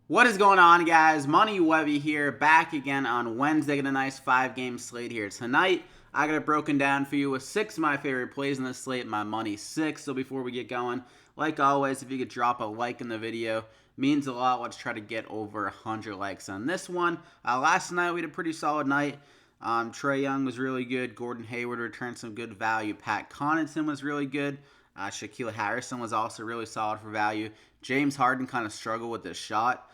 What is going on, guys? Money Webby here, back again on Wednesday. Got a nice 5-game slate here tonight. I got it broken down for you with 6 of my favorite plays in the slate, my money 6. So before we get going, like always, if you could drop a like in the video, means a lot. Let's try to get over 100 likes on this one. Last night we had a pretty solid night. Trae Young was really good. Gordon Hayward returned some good value. Pat Connaughton was really good. Shaquille Harrison was also really solid for value. James Harden kind of struggled with his shot.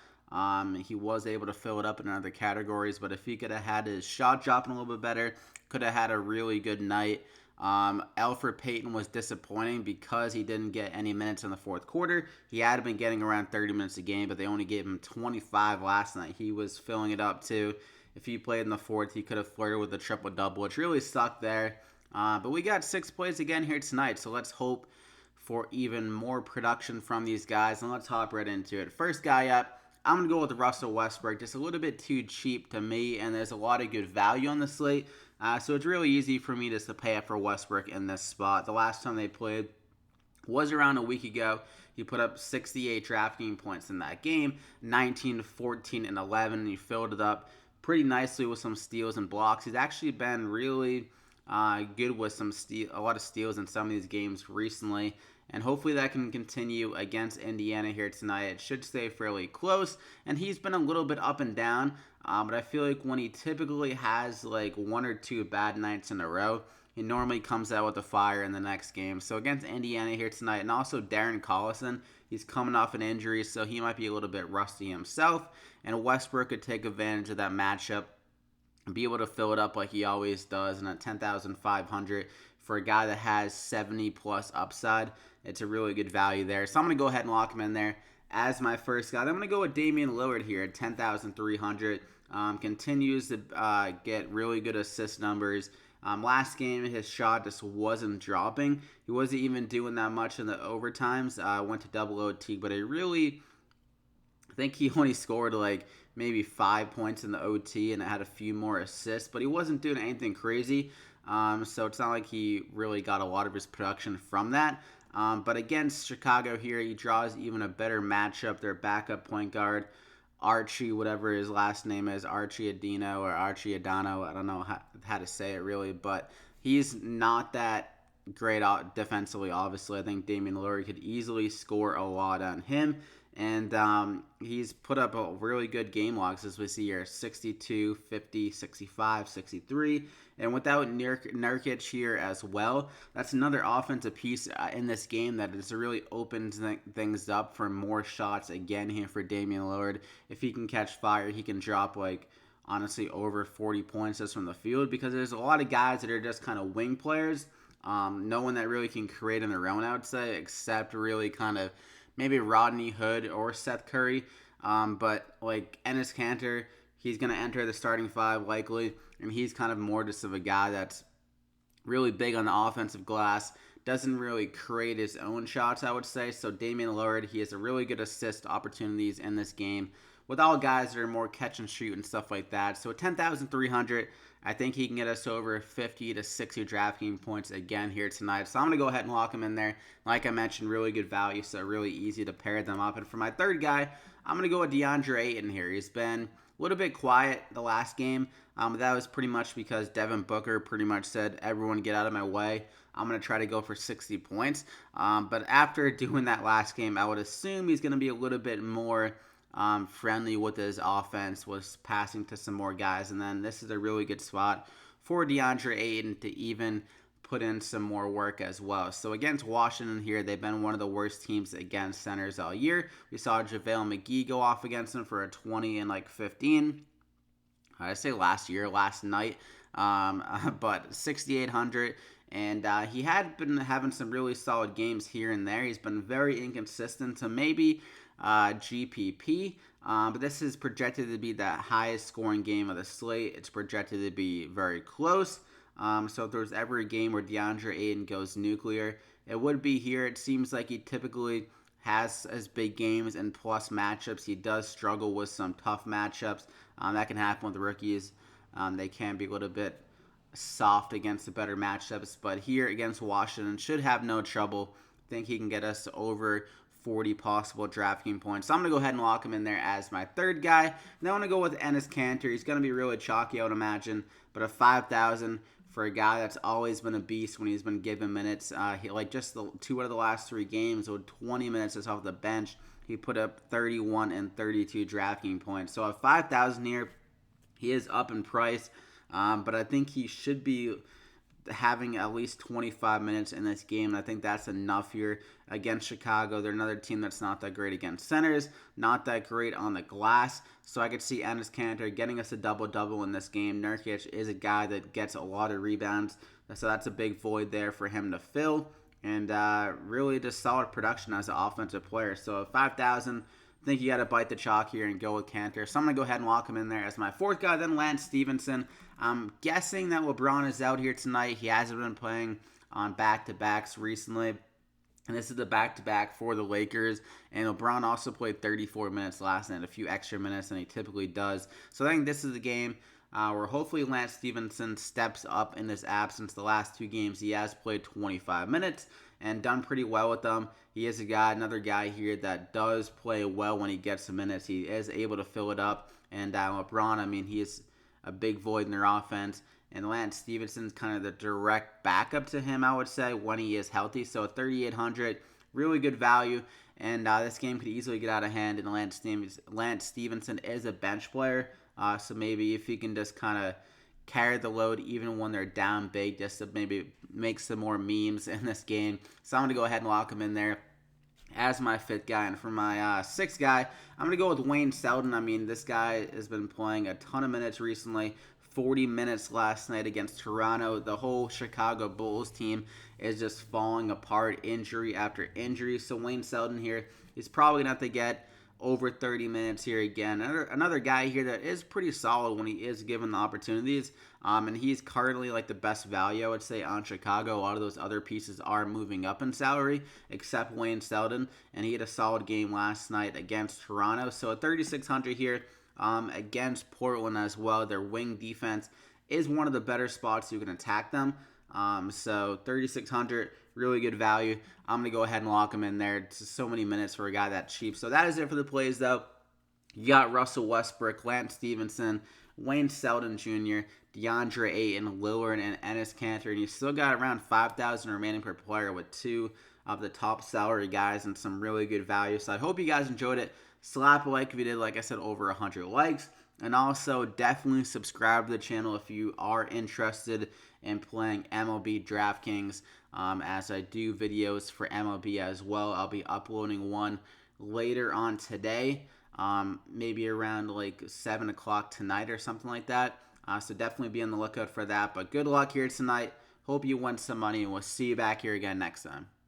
He was able to fill it up in other categories, but if he could have had his shot dropping a little bit better, could have had a really good night. Elfrid Payton was disappointing because he didn't get any minutes in the fourth quarter. He had been getting around 30 minutes a game, but they only gave him 25 last night. He was filling it up too. If he played in the fourth, he could have flirted with a triple-double, which really sucked there. But we got 6 plays again here tonight, so let's hope for even more production from these guys, and let's hop right into it. First guy up, I'm going to go with Russell Westbrook. Just a little bit too cheap to me, and there's a lot of good value on the slate. So it's really easy for me just to pay up for Westbrook in this spot. The last time they played was around a week ago. He put up 68 DraftKings points in that game, 19, 14, and 11, and he filled it up pretty nicely with some steals and blocks. He's actually been really good with a lot of steals in some of these games recently, and hopefully that can continue against Indiana here tonight. It should stay fairly close, and he's been a little bit up and down, but I feel like when he typically has like 1 or 2 bad nights in a row, he normally comes out with a fire in the next game. So against Indiana here tonight, and also Darren Collison, he's coming off an injury, so he might be a little bit rusty himself, and Westbrook could take advantage of that matchup and be able to fill it up like he always does. And at 10,500 for a guy that has 70 plus upside, it's a really good value there. So I'm going to go ahead and lock him in there as my first guy. I'm going to go with DAMIAN LILLARD here at 10,300. Continues to get really good assist numbers. Last game, his shot just wasn't dropping. He wasn't even doing that much in the overtimes. Went to double OT, but I think he only scored like maybe 5 points in the OT and had a few more assists, but he wasn't doing anything crazy. So it's not like he really got a lot of his production from that. But against Chicago here, he draws even a better matchup. Their backup point guard, Archie, whatever his last name is, Archie Adino or Archie Adano. I don't know how to say it really, but he's not that great defensively, obviously. I think DAMIAN LILLARD could easily score a lot on him. And he's put up a really good game logs as we see here, 62, 50, 65, 63. And without Nurkic here as well, that's another offensive piece in this game that has really opened things up for more shots again here for DAMIAN LILLARD. If he can catch fire, he can drop like honestly over 40 points just from the field, because there's a lot of guys that are just kind of wing players. No one that really can create on their own, I would say, except really kind of maybe Rodney Hood or Seth Curry. But like ENES KANTER, he's going to enter the starting 5 likely, and he's kind of more just of a guy that's really big on the offensive glass, doesn't really create his own shots, I would say. So DAMIAN LILLARD, he has a really good assist opportunities in this game with all guys that are more catch and shoot and stuff like that. So at 10,300, I think he can get us over 50 to 60 DraftKings points again here tonight. So I'm going to go ahead and lock him in there. Like I mentioned, really good value, so really easy to pair them up. And for my third guy, I'm going to go with DeAndre Ayton here. He's been a little bit quiet the last game. That was pretty much because Devin Booker pretty much said, everyone get out of my way. I'm going to try to go for 60 points. But after doing that last game, I would assume he's going to be a little bit more friendly with his offense, was passing to some more guys. And then this is a really good spot for DeAndre Ayton to even put in some more work as well. So against Washington here, they've been one of the worst teams against centers all year. We saw JaVale McGee go off against them for a 20 and like 15. I say last night, but 6,800. And he had been having some really solid games here and there. He's been very inconsistent to maybe GPP, but this is projected to be the highest scoring game of the slate. It's projected to be very close. So if there's ever a game where DeAndre Ayton goes nuclear, it would be here. It seems like he typically has his big games and plus matchups. He does struggle with some tough matchups. That can happen with the rookies. They can be a little bit soft against the better matchups, but here against Washington should have no trouble. I think he can get us over 40 possible DraftKings points. So I'm going to go ahead and lock him in there as my third guy. Then I want to go with ENES KANTER. He's going to be really chalky, I would imagine, but a 5,000 for a guy that's always been a beast when he's been given minutes. Like just the 2 out of the last 3 games with 20 minutes just off the bench, he put up 31 and 32 DraftKings points. So at 5,000 here, he is up in price, but I think he should be having at least 25 minutes in this game, and I think that's enough here against Chicago. They're another team that's not that great against centers, not that great on the glass, so I could see ENES KANTER getting us a double-double in this game. Nurkic is a guy that gets a lot of rebounds, so that's a big void there for him to fill, and really just solid production as an offensive player. So at 5,000, I think you got to bite the chalk here and go with KANTER. So I'm going to go ahead and lock him in there as my fourth guy. Then Lance Stephenson. I'm guessing that LeBron is out here tonight. He hasn't been playing on back-to-backs recently. And this is the back-to-back for the Lakers. And LeBron also played 34 minutes last night, a few extra minutes than he typically does. So I think this is the game where hopefully Lance Stephenson steps up in this absence. The last 2 games, he has played 25 minutes and done pretty well with them. He is another guy here that does play well when he gets the minutes. He is able to fill it up. And LeBron, I mean, he is a big void in their offense. And Lance Stephenson's kind of the direct backup to him, I would say, when he is healthy. So 3,800, really good value. And this game could easily get out of hand. And Lance Stephenson is a bench player. So maybe if he can just kind of carry the load even when they're down big, just to maybe make some more memes in this game. So I'm going to go ahead and lock him in there as my 5th guy. And for my 6th guy, I'm going to go with Wayne Selden. I mean, this guy has been playing a ton of minutes recently. 40 minutes last night against Toronto. The whole Chicago Bulls team is just falling apart, injury after injury. So Wayne Selden here is probably going to have to get over 30 minutes here again. Another guy here that is pretty solid when he is given the opportunities. And he's currently like the best value, I would say, on Chicago. A lot of those other pieces are moving up in salary, except Wayne Selden. And he had a solid game last night against Toronto. So at 3,600 here against Portland as well. Their wing defense is one of the better spots you can attack them. So 3,600, really good value. I'm going to go ahead and lock him in there. It's so many minutes for a guy that cheap. So that is it for the plays, though. You got Russell Westbrook, Lance Stephenson, Wayne Selden Jr., DeAndre Ayton, Lillard, and ENES KANTER. And you still got around 5,000 remaining per player with 2 of the top salary guys and some really good value. So I hope you guys enjoyed it. Slap a like if you did. Like I said, over 100 likes. And also, definitely subscribe to the channel if you are interested in playing MLB DraftKings, as I do videos for MLB as well. I'll be uploading one later on today, maybe around like 7 o'clock tonight or something like that. So definitely be on the lookout for that. But good luck here tonight. Hope you win some money, and we'll see you back here again next time.